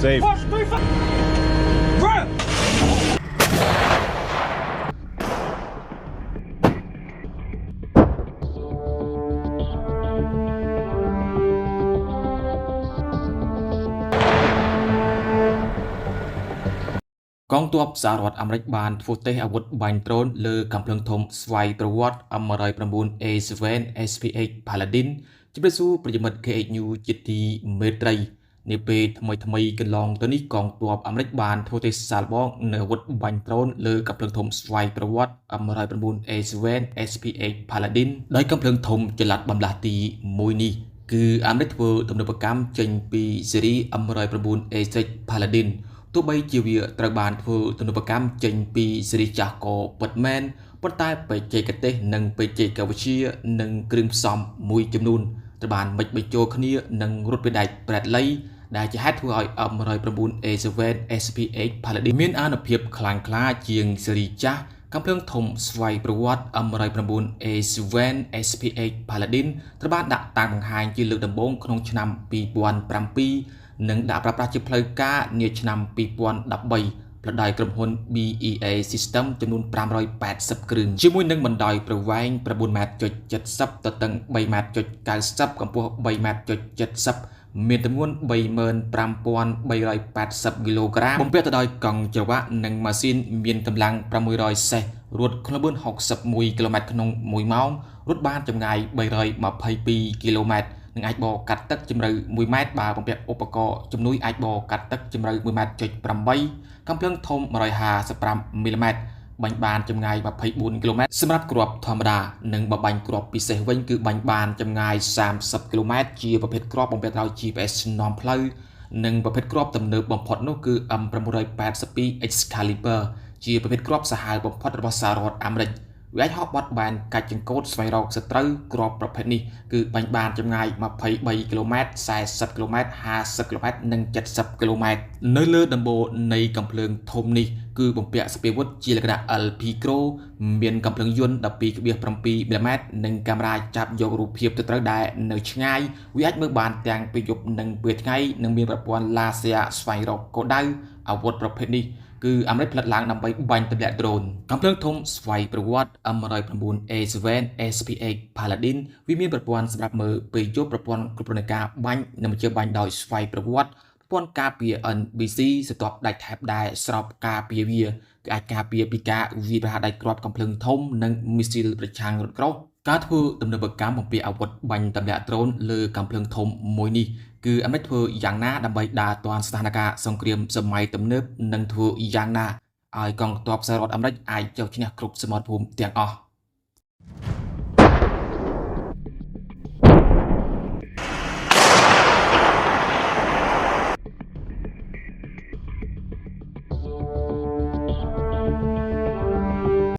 Safe. Run! កងទ័ពសហរដ្ឋអាមេរិកបានធ្វើតេស្តអាវុធបាញ់ដ្រូនលើកាំភ្លើងធំស្វ័យប្រវត្តិ M109A7 SPH Paladin ជម្រាបសួរប្រិយមិត្ត KHNews ជាទីមេត្រីនាពេលថ្មីកន្លងទៅនេះកងទ័ពអាមេរិកបានធ្វើតេស្តសាកល្បងនៅអាវុធបាញ់ដ្រូនលើកាំភ្លើងធំស្វ័យប្រវត្តិ M109A7 SPH Paladin ដោយកាំភ្លើងធំចល័តបំលាស់ទី1នេះគឺអាមេរិកធ្វើទំនើបកម្មចេញពីស៊េរី M109A6 Paladin ទោះបីជាវាត្រូវបានធ្វើទំនើបកម្មចេញពីស៊េរីចាស់ក៏ពិតមែនប៉ុន្តែបច្ចេកទេសនិងបច្ចេកវិទ្យានិងគ្រឿងផ្សំមួយចំនួនត្រូវបានមិចបញ្ចូលគ្នានឹងរថយន្ត Bradley ដែលជាហេតុធ្វើឲ្យ M109A7 SPH Paladin មានអានុភាពខ្លាំងក្លាជាងស៊េរីចាស់កាំភ្លើងធំស្វ័យប្រវត្តិ M109A7 SPH Paladin ត្រូវបានដាក់តាំងបង្ហាញជាលើកដំបូងក្នុងឆ្នាំ2007និងដាក់ប្រើប្រាស់ជាផ្លូវការនាឆ្នាំ2013ផ្លូវដោយក្រុមហ៊ុន BEA System ចំនួន580គ្រឿងជាមួយនឹងបណ្ដោយប្រវែង 9.70 ម៉ែត្រទទឹង 3.90 ម៉ែត្រកម្ពស់ 3.70 ម៉ែត្រមានទម្ងន់ 35,380 គីឡូក្រាមបំពាក់ទៅដោយកង់ច្រវាក់និងម៉ាស៊ីនមានកម្លាំង600សេសរត់ក្នុងល្បឿន61គីឡូម៉ែត្រក្នុង1ម៉ោងរត់បានចម្ងាយ322គីឡូម៉ែត្រនឹងអាចបកកាត់ទឹកជម្រៅ1ម៉ែត្របើបំពាក់ឧបករណ៍ជំនួយអាចបកកាត់ទឹកជម្រៅ1ម៉ែត្រ.8 កាំភ្លើងធំ155មីលីម៉ែត្របាញ់បានចម្ងាយ24គីឡូម៉ែត្រសម្រាប់គ្រាប់ធម្មតានិងបបាញ់គ្រាប់ពិសេសវិញគឺបាញ់បានចម្ងាយ30គីឡូម៉ែត្រជាប្រភេទគ្រាប់បំពាក់ដោយ GPS នាំផ្លូវនិងប្រភេទគ្រាប់ទំនើបបំផុតនោះគឺ M682 Excalibur ជាប្រភេទគ្រាប់សាហាវបំផុតរបស់សហរដ្ឋអាមេរិកវាអាចហោះបត់បែនកាច់ចង្កូតស្វែងរកសត្រូវគ្រាប់ប្រភេទនេះគឺបាញ់បានចម្ងាយ23គីឡូម៉ែត្រ40គីឡូម៉ែត្រ50គីឡូម៉ែត្រនិង70គីឡូម៉ែត្រនៅលើដំបូលនៃកាំភ្លើងធំនេះគឺបំពាក់សពាវុធជាលក្ខណៈ LPCRO មានកាំភ្លើងយន្ត 12.7 មីលីម៉ែត្រនិងកាមេរ៉ាចាប់យករូបភាពទៅត្រូវដែរនៅឆ្ងាយវាអាចមើលបានទាំងពេលយប់និងពេលថ្ងៃនិងមានប្រព័ន្ធឡាស៊ែរស្វែងរកគោលដៅអាវុធប្រភេទនេះគឺអាមេរិកផលិតឡើងដើម្បីបាញ់ទម្លាក់ដ្រូនកាំភ្លើងធំស្វ័យប្រវត្តិ M109A7 SPH Paladin វាមានប្រព័ន្ធសម្រាប់មើលពេលយប់ប្រព័ន្ធគ្រប់គ្រងការបាញ់និងបញ្ជាបាញ់ដោយស្វ័យប្រវត្តិប្រព័ន្ធការពារ NBC ស្ទាប់ដាច់ថែបដែលស្របការពារវាគឺអាចការពារពីការវាយប្រហារដៃគ្រាប់កាំភ្លើងធំនិងមីស៊ីលប្រឆាំងរថក្រោះការធ្វើទំនើបកម្មបំពាក់អាវុធបាញ់ទម្លាក់ដ្រូនលើកាំភ្លើងធំមួយនេះគឺអាមេរិកធ្វើយ៉ាងណាដើម្បីដើរទាន់ស្ថានភាពសង្គ្រាមសម័យទំនើបនិងធ្វើយ៉ាងណាឲ្យកងទ័ពសហរដ្ឋអាមេរិកអាចចុះឈ្នះគ្រប់សមរភូមិទាំងអស់